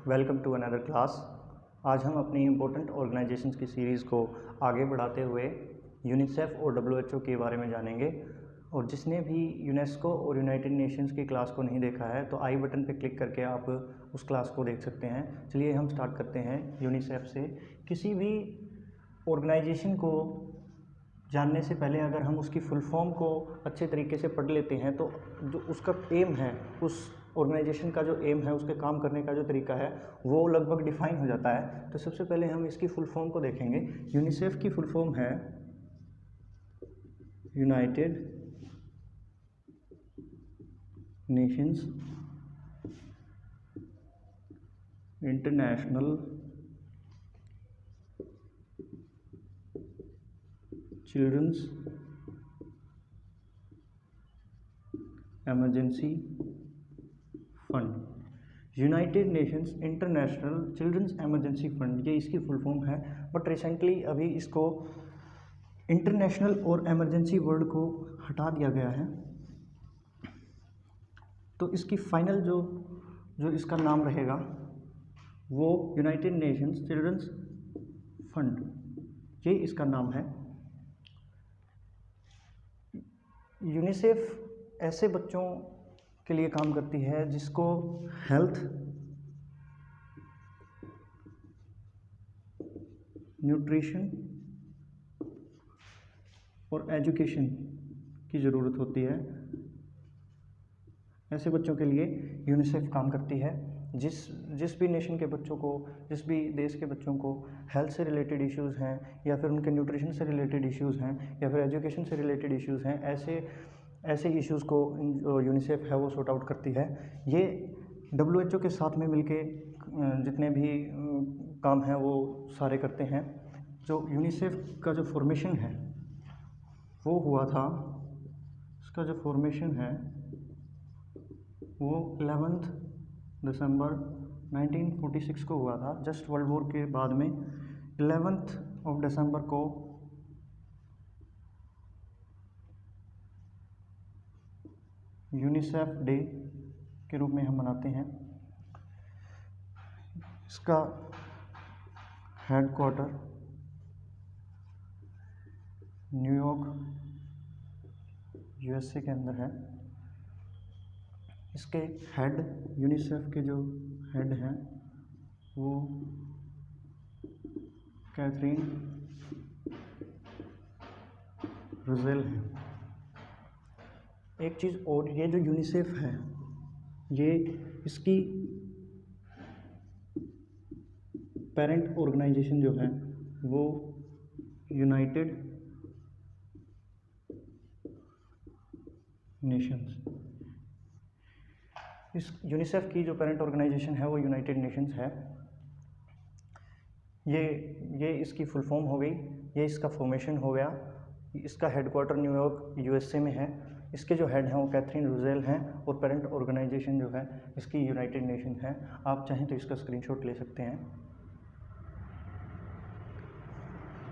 Welcome to another class. आज हम अपनी इम्पोर्टेंट ऑर्गेनाइजेशंस की सीरीज़ को आगे बढ़ाते हुए यूनिसेफ और डब्ल्यूएचओ के बारे में जानेंगे। और जिसने भी यूनेस्को और यूनाइटेड नेशंस की क्लास को नहीं देखा है तो आई बटन पर क्लिक करके आप उस क्लास को देख सकते हैं। चलिए हम स्टार्ट करते हैं यूनिसेफ से। किसी भी ऑर्गेनाइजेशन को जानने से पहले अगर हम उसकी फुल फॉर्म को अच्छे तरीके से पढ़ लेते हैं तो जो उसका एम है, उस ऑर्गेनाइजेशन का जो एम है, उसके काम करने का जो तरीका है वो लगभग डिफाइन हो जाता है। तो सबसे पहले हम इसकी फुल फॉर्म को देखेंगे। यूनिसेफ की फुल फॉर्म है United Nations International Children's Emergency Fund. United Nations International Children's Emergency Fund, ये इसकी फुल फॉर्म है। बट रिसेंटली अभी इसको इंटरनेशनल और एमरजेंसी वर्ड को हटा दिया गया है। तो इसकी फाइनल जो इसका नाम रहेगा वो यूनाइटेड नेशंस चिल्ड्रंस फंड, ये इसका नाम है। यूनिसेफ ऐसे बच्चों के लिए काम करती है जिसको हेल्थ, न्यूट्रिशन और एजुकेशन की ज़रूरत होती है। ऐसे बच्चों के लिए यूनिसेफ काम करती है। जिस भी नेशन के बच्चों को, जिस भी देश के बच्चों को हेल्थ से रिलेटेड इश्यूज़ हैं या फिर उनके न्यूट्रिशन से रिलेटेड इश्यूज़ हैं या फिर एजुकेशन से रिलेटेड इश्यूज़ हैं, ऐसे इश्यूज़ को जो यूनिसेफ है वो सॉर्ट आउट करती है। ये डब्ल्यूएचओ के साथ में मिलके जितने भी काम हैं वो सारे करते हैं। जो यूनिसेफ का जो फॉर्मेशन है वो हुआ था, इसका जो फॉर्मेशन है वो 11 दिसंबर 1946 को हुआ था। जस्ट वर्ल्ड वॉर के बाद में 11 दिसंबर को यूनिसेफ डे के रूप में हम मनाते हैं। इसका हेडक्वार्टर न्यूयॉर्क यूएसए के अंदर है। इसके हेड, यूनिसेफ के जो हेड हैं वो कैथरीन रुज़ेल है। एक चीज़ और, ये जो यूनिसेफ है ये इसकी पेरेंट ऑर्गेनाइजेशन जो है वो यूनाइटेड नेशंस। इस यूनिसेफ की जो पेरेंट ऑर्गेनाइजेशन है वो यूनाइटेड नेशंस है। ये इसकी फुल फॉर्म हो गई, ये इसका फॉर्मेशन हो गया। इसका हेडक्वार्टर न्यूयॉर्क यूएसए में है। इसके जो हेड हैं वो कैथरीन रुज़ेल हैं और पेरेंट ऑर्गेनाइजेशन जो है इसकी यूनाइटेड नेशन है। आप चाहें तो इसका स्क्रीनशॉट ले सकते हैं।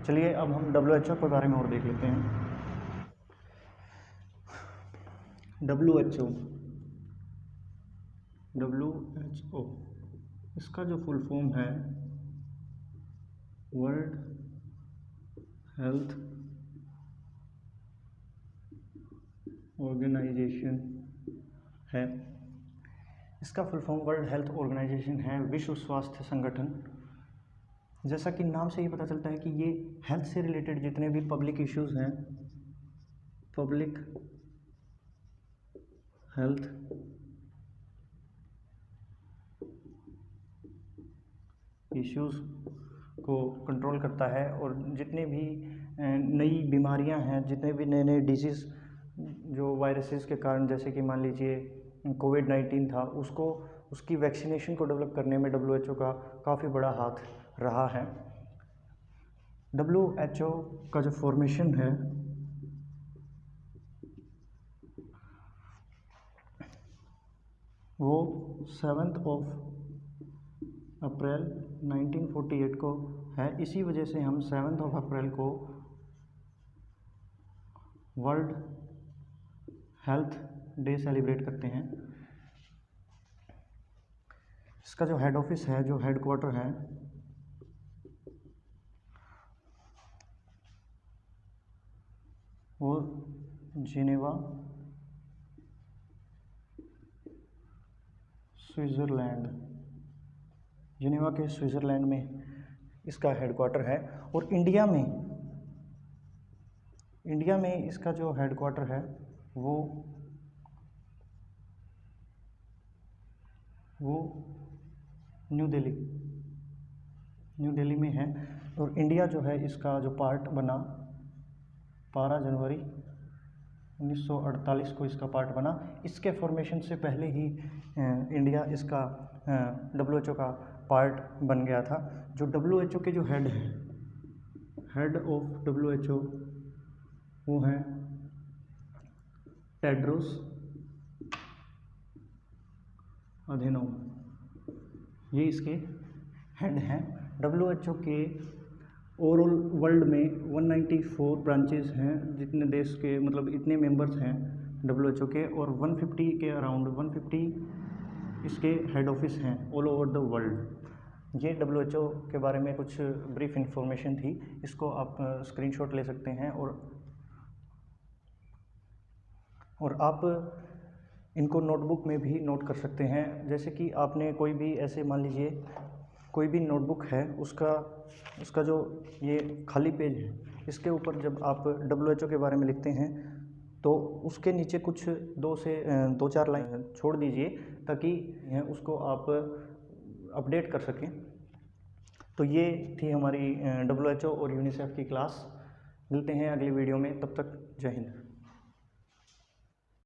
चलिए अब हम डब्ल्यूएचओ के बारे में और देख लेते हैं। डब्ल्यूएचओ इसका जो फुल फॉर्म है वर्ल्ड हेल्थ ऑर्गेनाइजेशन है। इसका full form World Health Organization है, विश्व स्वास्थ्य संगठन। जैसा कि नाम से ही पता चलता है कि ये हेल्थ से रिलेटेड जितने भी पब्लिक इश्यूज़ हैं, पब्लिक हेल्थ इश्यूज़ को कंट्रोल करता है। और जितने भी नई बीमारियां हैं, जितने भी नए डिजीज़ जो वायरसेस के कारण, जैसे कि मान लीजिए कोविड-19 था, उसकी वैक्सीनेशन को डेवलप करने में डब्ल्यूएचओ का काफ़ी बड़ा हाथ रहा है। डब्ल्यूएचओ का जो फॉर्मेशन है वो 7 अप्रैल 1948 को है। इसी वजह से हम 7 अप्रैल को वर्ल्ड हेल्थ डे सेलिब्रेट करते हैं। इसका जो हेड ऑफिस है, जो हेड क्वार्टर है, वो जिनेवा स्विट्ज़रलैंड, जिनेवा के स्विट्ज़रलैंड में इसका हेडक्वार्टर है। और इंडिया में इसका जो हेडक्वार्टर है वो न्यू दिल्ली में है। और इंडिया जो है इसका जो पार्ट बना 12 जनवरी 1948 को इसका पार्ट बना। इसके फॉर्मेशन से पहले ही इंडिया इसका WHO का पार्ट बन गया था। जो WHO के जो हेड ऑफ WHO वो है टेड्रोस अधेनोम, ये इसके हेड हैं। WHO के ओवरऑल वर्ल्ड में 194 ब्रांचेस हैं, जितने देश के मतलब इतने मेंबर्स हैं WHO के, और 150 के अराउंड 150 इसके हेड ऑफिस हैं ऑल ओवर द वर्ल्ड। ये WHO के बारे में कुछ ब्रीफ इंफॉर्मेशन थी, इसको आप स्क्रीनशॉट ले सकते हैं और आप इनको नोटबुक में भी नोट कर सकते हैं। जैसे कि आपने कोई भी ऐसे मान लीजिए कोई भी नोटबुक है, उसका जो ये खाली पेज है, इसके ऊपर जब आप WHO के बारे में लिखते हैं तो उसके नीचे कुछ 2-4 लाइन छोड़ दीजिए ताकि उसको आप अपडेट कर सकें। तो ये थी हमारी WHO और यूनिसेफ की क्लास। मिलते हैं अगली वीडियो में, तब तक जय हिंद।